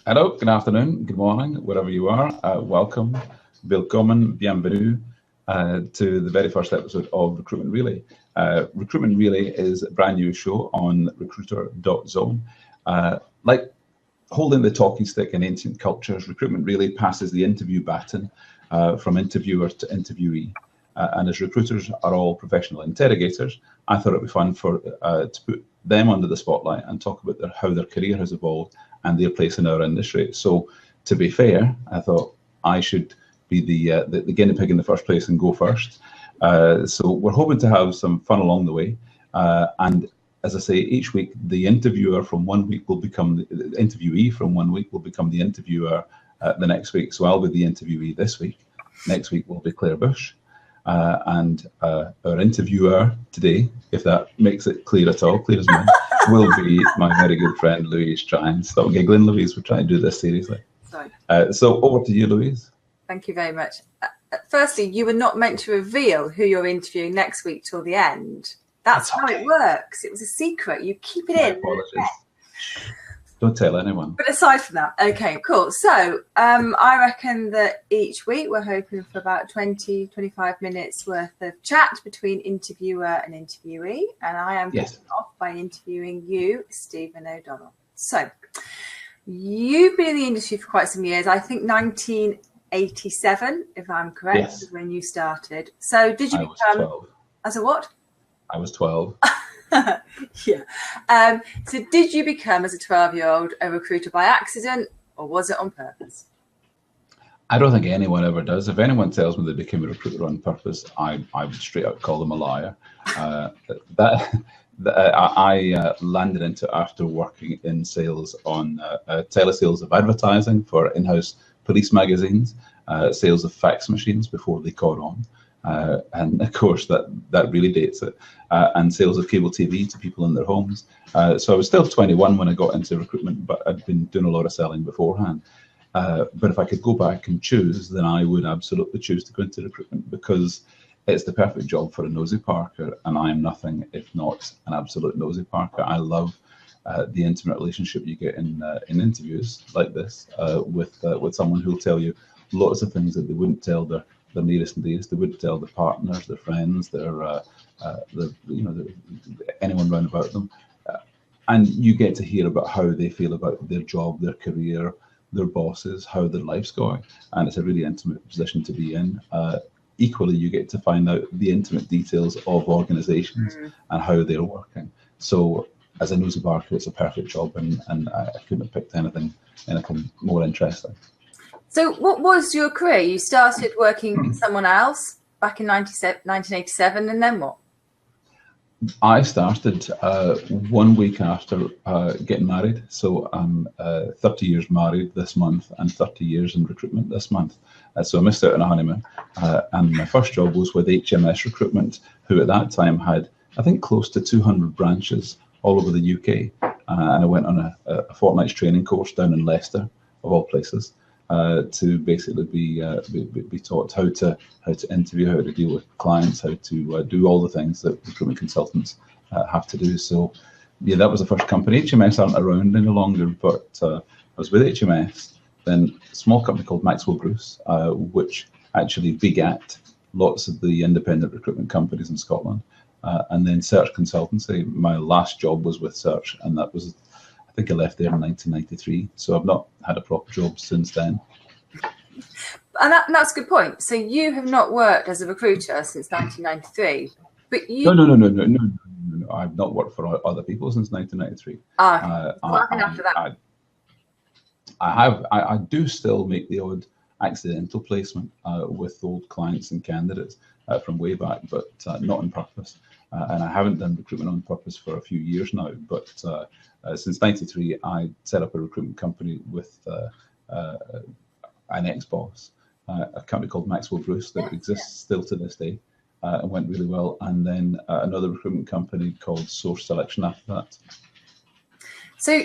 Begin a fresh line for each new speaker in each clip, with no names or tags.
Hello, good afternoon, good morning, wherever you are. Welcome, willkommen, bienvenue to the very first episode of Recruitment Relay. Recruitment Relay is a brand new show on recruiter.zone. Like holding the talking stick in ancient cultures, Recruitment Relay passes the interview baton from interviewer to interviewee. And as recruiters are all professional interrogators, I thought it'd be fun to put them under the spotlight and talk about how their career has evolved and their place in our industry. So, to be fair, I thought I should be the guinea pig in the first place and go first. So we're hoping to have some fun along the way. And as I say, each week the interviewer from one week will become the interviewee from one week will become the interviewer the next week. So I'll be the interviewee this week. Next week will be Claire Bush. And our interviewer today, if that makes it clear at all, clear as mud, will be my very good friend Louise Triance. Stop giggling, Louise. We're trying to do this seriously.
Sorry.
So over to you, Louise.
Thank you very much. Firstly, you were not meant to reveal who you're interviewing next week till the end. That's how it works. It was a secret. You keep it in.
Apologies. Don't tell anyone.
But aside from that, okay, cool. So I reckon that each week we're hoping for about 20, 25 minutes worth of chat between interviewer and interviewee. And I am kicking off by interviewing you, Stephen O'Donnell. So you've been in the industry for quite some years. I think 1987, if I'm correct, is when you started. So did you become
12.
As a what?
I was 12.
Yeah. So did you become, as a 12-year-old, a recruiter by accident, or was it on purpose?
I don't think anyone ever does. If anyone tells me they became a recruiter on purpose, I would straight out call them a liar. I landed into after working in sales on telesales of advertising for in-house police magazines, sales of fax machines before they caught on. And of course that really dates it, and sales of cable TV to people in their homes. So I was still 21 when I got into recruitment, but I'd been doing a lot of selling beforehand. But if I could go back and choose, then I would absolutely choose to go into recruitment, because it's the perfect job for a nosy Parker, and I am nothing if not an absolute nosy Parker. I love the intimate relationship you get in interviews like this with someone who'll tell you lots of things that they wouldn't tell their nearest and dearest. They wouldn't tell their partners, their friends, anyone round about them. And you get to hear about how they feel about their job, their career, their bosses, how their life's going. And it's a really intimate position to be in. Equally, you get to find out the intimate details of organizations and how they're working. So as a nosy Barker, it's a perfect job, and I couldn't have picked anything more interesting.
So what was your career? You started working for someone else back in 1987, and then what?
I started 1 week after getting married. So I'm 30 years married this month and 30 years in recruitment this month. So I missed out on a honeymoon. And my first job was with HMS Recruitment, who at that time had, I think, close to 200 branches all over the UK. And I went on a fortnight's training course down in Leicester, of all places. To basically be taught how to interview, how to deal with clients, how to do all the things that recruitment consultants have to do. So, yeah, that was the first company. HMS aren't around any longer, but I was with HMS. Then a small company called Maxwell Bruce, which actually begat lots of the independent recruitment companies in Scotland. And then Search Consultancy. My last job was with Search, and that was, I think I left there in 1993, so I've not had a proper job since then.
And that's a good point. So you have not worked as a recruiter since 1993, but you...
No. I've not worked for other people since 1993.
After that.
I do still make the odd accidental placement with old clients and candidates from way back, but not on purpose. And I haven't done recruitment on purpose for a few years now, but since 93, I set up a recruitment company with an ex-boss, a company called Maxwell Bruce that exists still to this day, and went really well. And then another recruitment company called Source Selection after that. So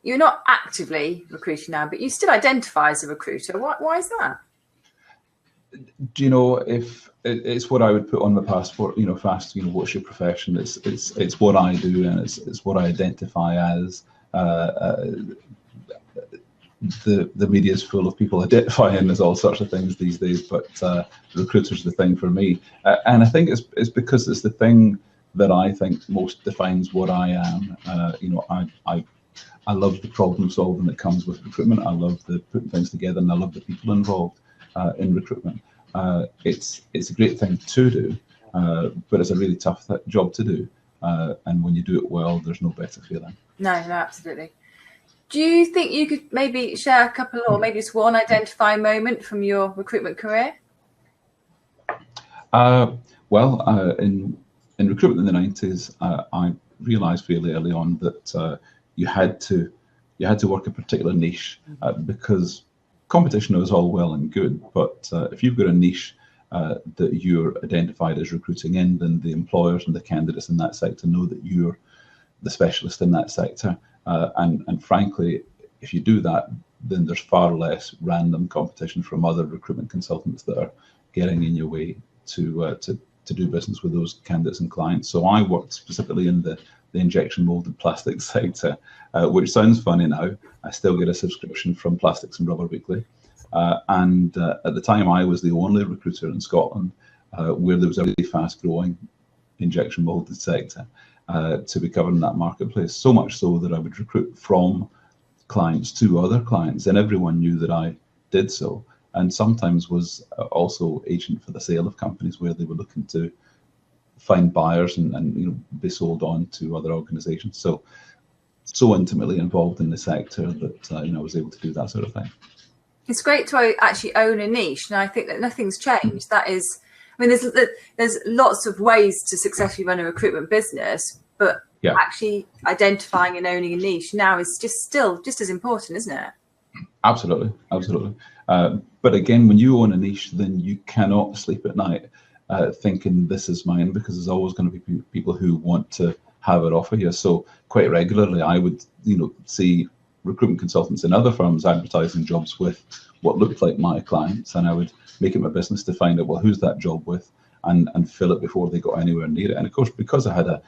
you're not actively recruiting now, but you still identify as a recruiter. Why is that?
Do you know, if it's what I would put on my passport, fast, what's your profession? It's what I do, and it's what I identify as. the media is full of people identifying as all sorts of things these days, but recruiter's the thing for me. And I think it's because it's the thing that I think most defines what I am. I love the problem solving that comes with recruitment. I love the putting things together, and I love the people involved in recruitment. It's a great thing to do, but it's a really tough job to do. And when you do it well, there's no better feeling.
No, absolutely. Do you think you could maybe share a couple, or maybe just one identifying moment from your recruitment career?
In recruitment in the 90s, I realised fairly early on that you had to work a particular niche because competition is all well and good, but if you've got a niche that you're identified as recruiting in, then the employers and the candidates in that sector know that you're the specialist in that sector. And frankly, if you do that, then there's far less random competition from other recruitment consultants that are getting in your way to do business with those candidates and clients. So I worked specifically in the injection molded plastic sector, which sounds funny now. I still get a subscription from Plastics and Rubber Weekly. And at the time, I was the only recruiter in Scotland where there was a really fast growing injection molded sector to be covered in that marketplace. So much so that I would recruit from clients to other clients, and everyone knew that I did so. And sometimes was also agent for the sale of companies where they were looking to find buyers and be sold on to other organisations. So intimately involved in the sector that I was able to do that sort of thing.
It's great to actually own a niche, and I think that nothing's changed. That is, I mean, there's lots of ways to successfully run a recruitment business, but actually identifying and owning a niche now is still just as important, isn't it?
Absolutely. But again, when you own a niche, then you cannot sleep at night thinking this is mine, because there's always going to be people who want to have it off of you. So quite regularly, I would see recruitment consultants in other firms advertising jobs with what looked like my clients, and I would make it my business to find out, well, who's that job with, and fill it before they got anywhere near it. And of course, because I had a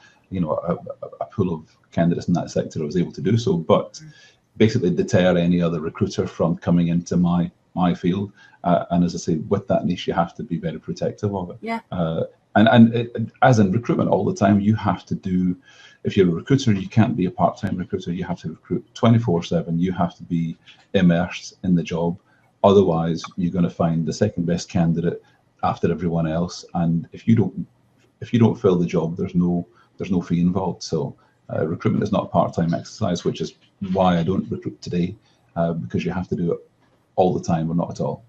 pool of candidates in that sector, I was able to do so, but basically deter any other recruiter from coming into my field. And as I say, with that niche, you have to be very protective of it.
Yeah.
As in recruitment all the time, you have to do, if you're a recruiter, you can't be a part-time recruiter. You have to recruit 24/7. You have to be immersed in the job. Otherwise, you're going to find the second best candidate after everyone else. And if you don't fill the job, there's no fee involved. So recruitment is not a part-time exercise, which is why I don't recruit today, because you have to do it all the time or not at all.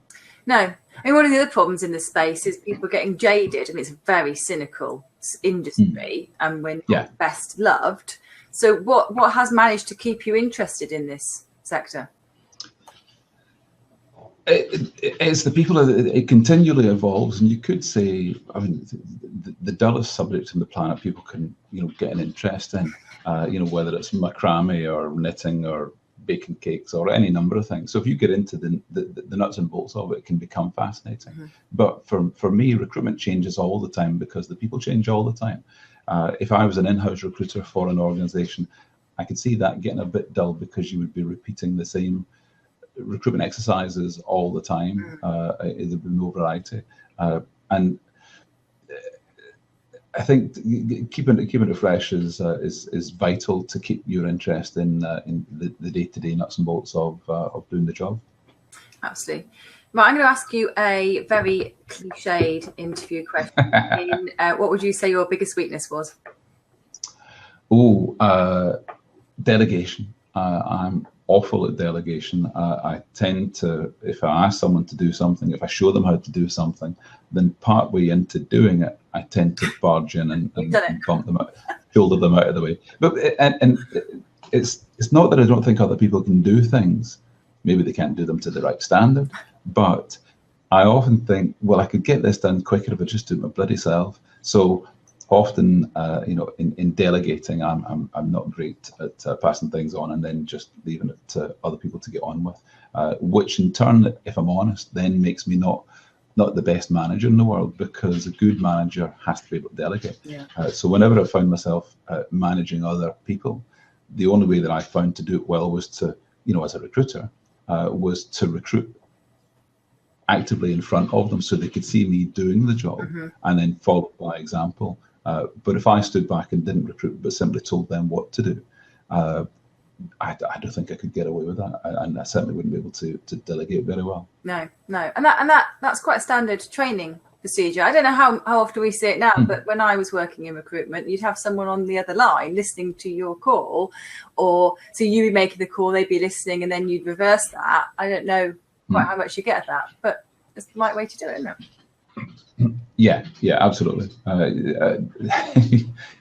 No. I mean, one of the other problems in this space is people getting jaded. I mean, it's a very cynical industry, and we're not best loved. So what has managed to keep you interested in this sector?
It's the people. It continually evolves, and you could say, I mean, the dullest subject on the planet, people can get an interest in, whether it's macrame or knitting or baking cakes or any number of things. So if you get into the nuts and bolts of it, it can become fascinating. Mm-hmm. But for me, recruitment changes all the time because the people change all the time. If I was an in-house recruiter for an organization, I could see that getting a bit dull because you would be repeating the same recruitment exercises all the time. There'd be no variety. And I think keeping it fresh is vital to keep your interest in the day-to-day nuts and bolts of doing the job.
Absolutely. Right, I'm going to ask you a very cliched interview question. What would you say your biggest weakness was?
Delegation. I'm awful at delegation. I tend to, if I ask someone to do something, if I show them how to do something, then part way into doing it, I tend to barge in and bump them out, shoulder them out of the way. But and it's not that I don't think other people can do things. Maybe they can't do them to the right standard, but I often think, well, I could get this done quicker if I just do it my bloody self. So often, in delegating, I'm not great at passing things on and then just leaving it to other people to get on with, which in turn, if I'm honest, then makes me not the best manager in the world, because a good manager has to be able to delegate.
Yeah.
So whenever I found myself managing other people, the only way that I found to do it well was to, as a recruiter, was to recruit actively in front of them so they could see me doing the job and then follow by example. But if I stood back and didn't recruit but simply told them what to do, I don't think I could get away with that, and I certainly wouldn't be able to delegate very well.
No, and that's quite a standard training procedure. I don't know how often we see it now, but when I was working in recruitment, you'd have someone on the other line listening to your call, or so you'd be making the call, they'd be listening, and then you'd reverse that. I don't know quite how much you get of that, but it's the right way to do it, isn't it?
Yeah, absolutely.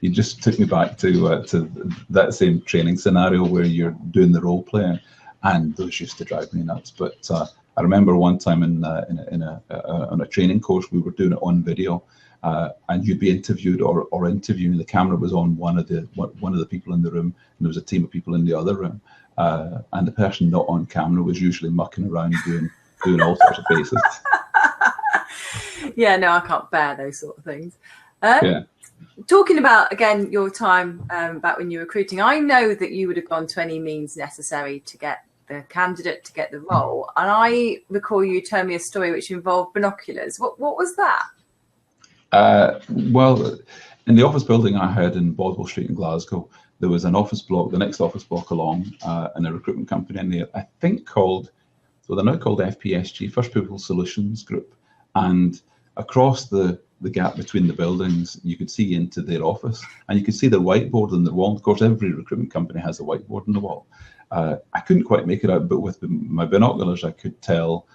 You just took me back to that same training scenario where you're doing the role playing, and those used to drive me nuts. But I remember one time on a training course, we were doing it on video, and you'd be interviewed or interviewing. The camera was on one of the people in the room, and there was a team of people in the other room, and the person not on camera was usually mucking around doing all sorts of faces.
Yeah, no, I can't bear those sort of things. Talking about, again, your time back when you were recruiting, I know that you would have gone to any means necessary to get the candidate to get the role. And I recall you telling me a story which involved binoculars. What was that?
Well, in the office building I had in Boswell Street in Glasgow, there was an office block, the next office block along, and a recruitment company in there, I think they're now called FPSG, First People Solutions Group. And across the gap between the buildings, you could see into their office, and you could see the whiteboard on the wall. Of course, every recruitment company has a whiteboard on the wall. I couldn't quite make it out, but with my binoculars, I could tell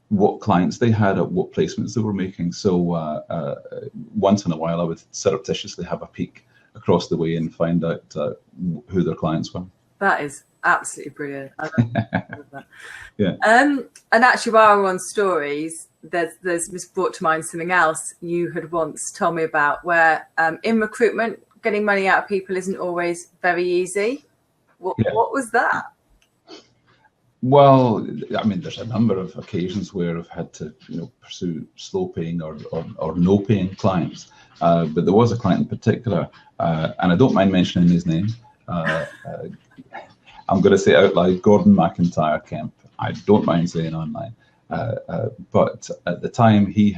what clients they had, at what placements they were making. So once in a while, I would surreptitiously have a peek across the way and find out who their clients were.
That is absolutely brilliant. I love that.
Yeah.
And actually, while we're on stories, there's brought to mind something else you had once told me about, where in recruitment, getting money out of people isn't always very easy. What was that?
Well, I mean, there's a number of occasions where I've had to, pursue slow paying or no paying clients. But there was a client in particular, and I don't mind mentioning his name. I'm going to say out loud, Gordon McIntyre Kemp. I don't mind saying online. But at the time, he'd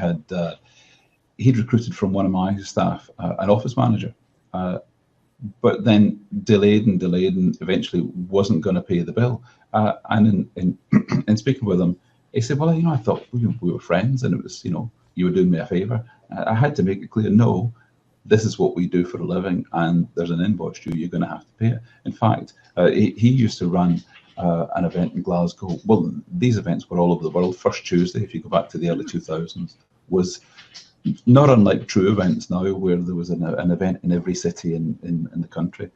recruited from one of my staff an office manager, but then delayed and eventually wasn't going to pay the bill. And in speaking with him, he said, "Well, I thought we were friends, and it was, you were doing me a favour." I had to make it clear, no, this is what we do for a living, and there's an invoice due. You're going to have to pay it. In fact, he used to run an event in Glasgow. Well, these events were all over the world. First Tuesday, if you go back to the early 2000s, was not unlike true events now, where there was an event in every city in the country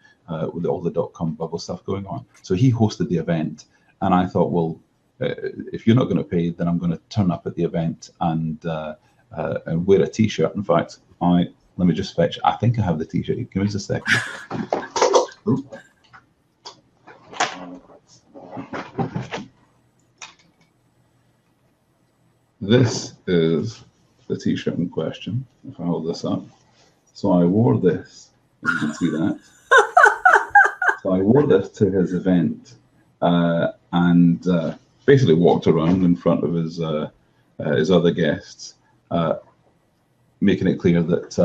with all the .com bubble stuff going on. So he hosted the event, and I thought, well, if you're not going to pay, then I'm going to turn up at the event and wear a T-shirt. In fact, let me just fetch. I think I have the T-shirt. Give me just a second. Ooh. This is the T-shirt in question. If I hold this up, so I wore this. You can see that. So I wore this to his event, and basically walked around in front of his other guests, making it clear that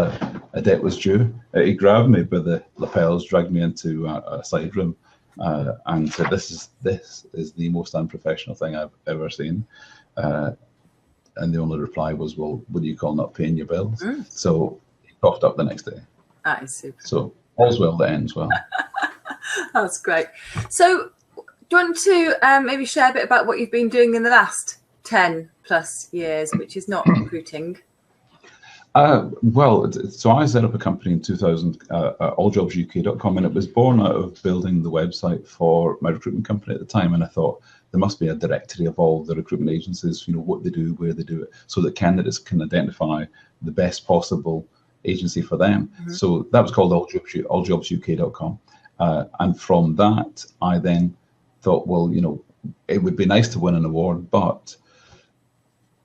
a debt was due. He grabbed me by the lapels, dragged me into a side room, and said, "This is the most unprofessional thing I've ever seen." And the only reply was, "Well, what do you call not paying your bills?" So he coughed up the next day.
That is super.
So all's well that ends well.
That's great. So do you want to maybe share a bit about what you've been doing in the last 10 plus years, which is not recruiting?
Well, so I set up a company in 2000, alljobsuk.com, and it was born out of building the website for my recruitment company at the time. And I thought there must be a directory of all the recruitment agencies, what they do, where they do it, so that candidates can identify the best possible agency for them. Mm-hmm. So that was called alljobsuk.com. And from that, I then thought, well, it would be nice to win an award, but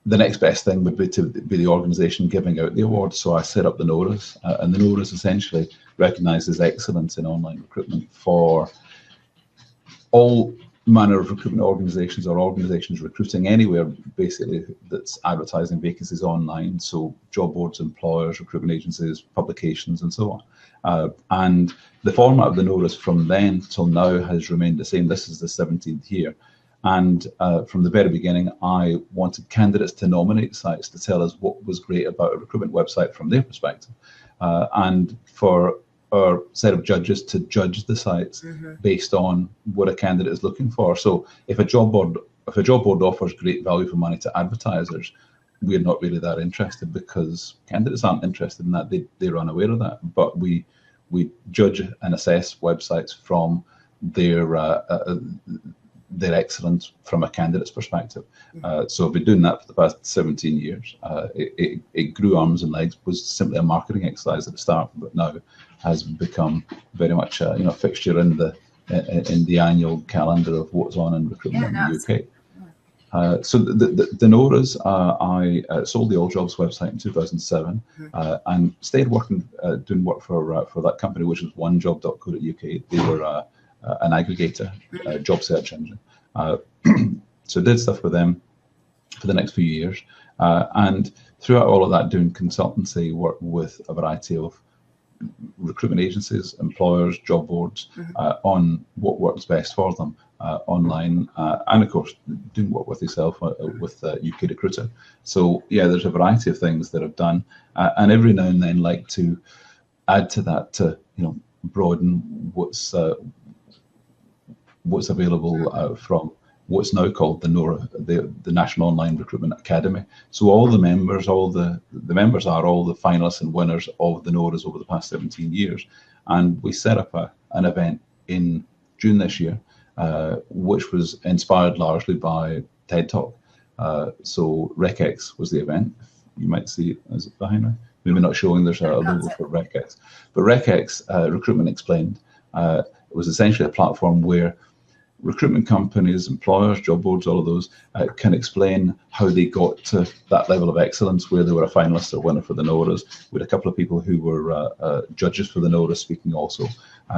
the next best thing would be to be the organisation giving out the award. So I set up the NORAs, and the NORAs essentially recognises excellence in online recruitment for all manner of recruitment organisations or organisations recruiting anywhere basically that's advertising vacancies online, so job boards, employers, recruitment agencies, publications and so on. And the format of the notice from then till now has remained the same. This is the 17th year. And from the very beginning, I wanted candidates to nominate sites to tell us what was great about a recruitment website from their perspective, and for our set of judges to judge the sites based on what a candidate is looking for. So if a job board offers great value for money to advertisers, we're not really that interested because candidates aren't interested in that. They're unaware of that. But we judge and assess websites from their excellence from a candidate's perspective. So I've been doing that for the past 17 years. It grew arms and legs, was simply a marketing exercise at the start, but now has become very much a fixture in the annual calendar of what's on in recruitment in the UK. So the NORAs, I sold the All Jobs website in 2007 and stayed working, doing work for that company, which is onejob.co.uk. They were an aggregator, job search engine. So did stuff with them for the next few years. And throughout all of that, doing consultancy work with a variety of recruitment agencies, employers, job boards, on what works best for them online, and of course doing work with yourself with UK Recruiter. So yeah, there's a variety of things that I've done, and every now and then like to add to that to broaden what's available from what's now called the NORA, the National Online Recruitment Academy. So all the members, the members are all the finalists and winners of the NORAs over the past 17 years. And we set up an event in June this year, which was inspired largely by TED Talk. So RecX was the event. You might see it behind me. Maybe not showing, there's a logo for RecX. But RecX, Recruitment Explained, it was essentially a platform where recruitment companies, employers, job boards, all of those can explain how they got to that level of excellence where they were a finalist or winner for the NORAs. We had a couple of people who were judges for the NORAs speaking also.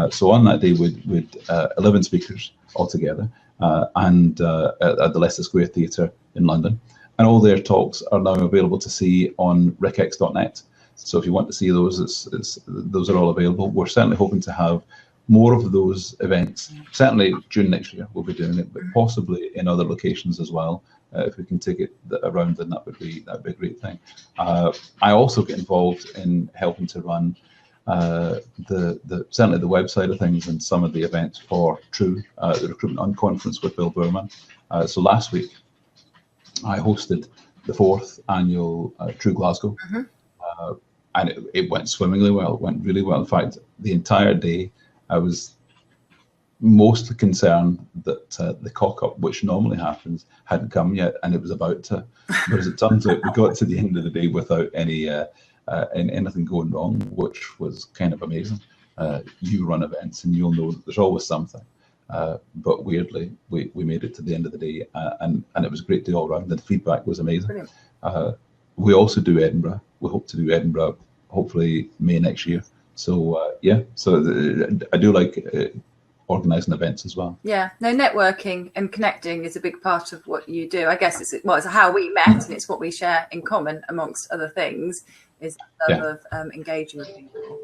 So on that day, we'd 11 speakers altogether and at the Leicester Square Theatre in London. And all their talks are now available to see on recx.net. So if you want to see those, those are all available. We're certainly hoping to have more of those events. Certainly June next year we'll be doing it, but possibly in other locations as well. If we can take it around, then that would be a great thing. I also get involved in helping to run certainly the website of things and some of the events for True, the Recruitment Unconference with Bill Burman. So last week I hosted the 4th annual True Glasgow, and it went swimmingly well. It went really well. In fact, the entire day I was mostly concerned that the cock-up, which normally happens, hadn't come yet, and it was about to. But as it turns out, we got to the end of the day without anything going wrong, which was kind of amazing. You run events, and you'll know that there's always something. But weirdly, we made it to the end of the day, and it was a great day all round. The feedback was amazing. We also do Edinburgh. We hope to do Edinburgh, hopefully May next year. So so I do like organising events as well. Yeah,
no, networking and connecting is a big part of what you do. I guess it's how we met, and it's what we share in common amongst other things, is the love of engaging with people.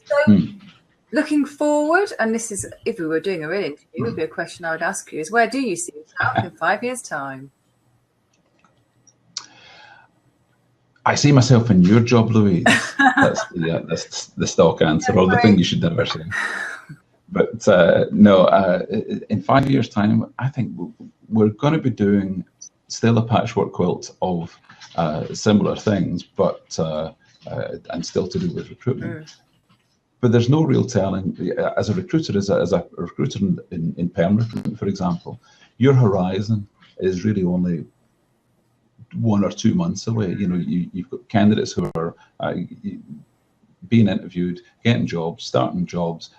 So looking forward, and this is, if we were doing a real interview, it would be a question I would ask you, is where do you see yourself in 5 years' time?
I see myself in your job, Louise. That's the stock answer, or the thing you should never say. But no, in 5 years' time, I think we're going to be doing still a patchwork quilt of similar things, but and still to do with recruitment. But there's no real telling. As a recruiter, as a recruiter in perm recruitment, for example, your horizon is really only 1 or 2 months away. You've got candidates who are being interviewed, getting jobs, starting jobs,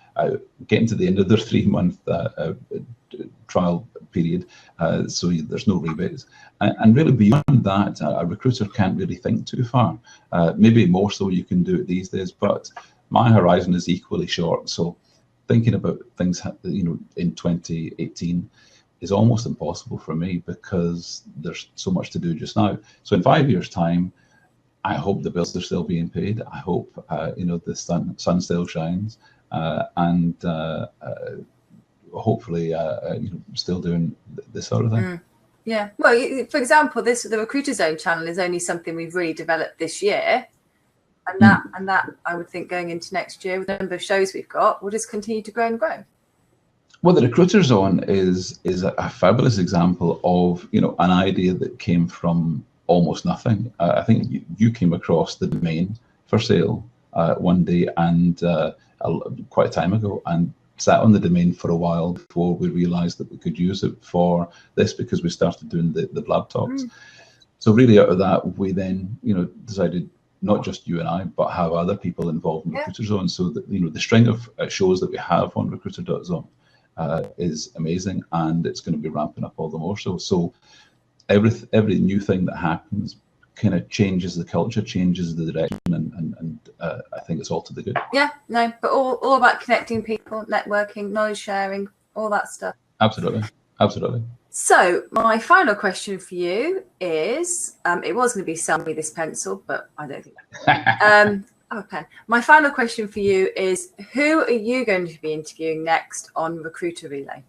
getting to the end of their 3-month trial period, so there's no rebates. And really beyond that, a recruiter can't really think too far. Maybe more so you can do it these days, but my horizon is equally short. So thinking about things, in 2018, is almost impossible for me because there's so much to do just now. So in 5 years' time, I hope the bills are still being paid. I hope the sun still shines, and hopefully still doing this sort of thing.
Yeah. Well, for example, the Recruiter Zone channel is only something we've really developed this year, and that I would think going into next year with the number of shows we've got will just continue to grow and grow.
Well, the Recruiter Zone is a fabulous example of an idea that came from almost nothing. I think you came across the domain for sale one day and quite a time ago, and sat on the domain for a while before we realized that we could use it for this, because we started doing the blab talks. So really out of that, we then decided, not just you and I, but have other people involved in Recruiter Zone. So that the string of shows that we have on Recruiter.zone is amazing, and it's going to be ramping up all the more so every new thing that happens kind of changes the culture, changes the direction, and I think it's all to the good. Yeah,
no, but all about connecting people, networking, knowledge sharing, all that stuff.
Absolutely.
So my final question for you is, it was going to be sell me this pencil, but I don't think okay. My final question for you is, who are you going to be interviewing next on Recruiter Relay?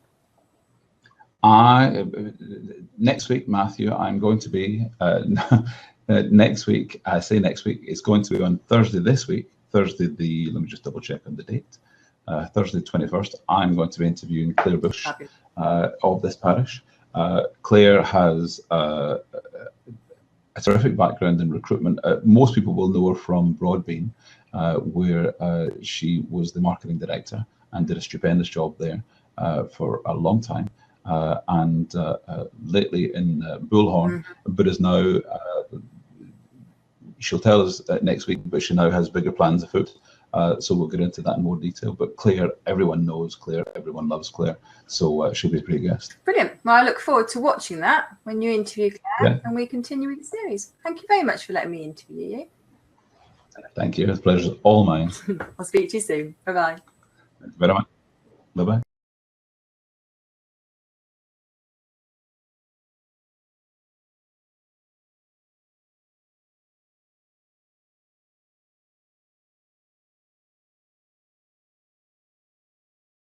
Next week, Matthew, I'm going to be next week. I say next week. It's going to be on Thursday this week. Thursday let me just double check on the date. Thursday 21st. I'm going to be interviewing Claire Bush of this parish. Claire has a terrific background in recruitment. Most people will know her from Broadbean, where she was the marketing director and did a stupendous job there for a long time. And lately in Bullhorn, but is now, she'll tell us next week, but she now has bigger plans afoot. So we'll get into that in more detail. But Claire, everyone knows Claire, everyone loves Claire. So she'll be a great guest.
Brilliant. Well, I look forward to watching that when you interview Claire and we continue with the series. Thank you very much for letting me interview you.
Thank you. It's a pleasure. All mine.
I'll speak to you soon. Bye-bye.
Thank you very much. Bye-bye.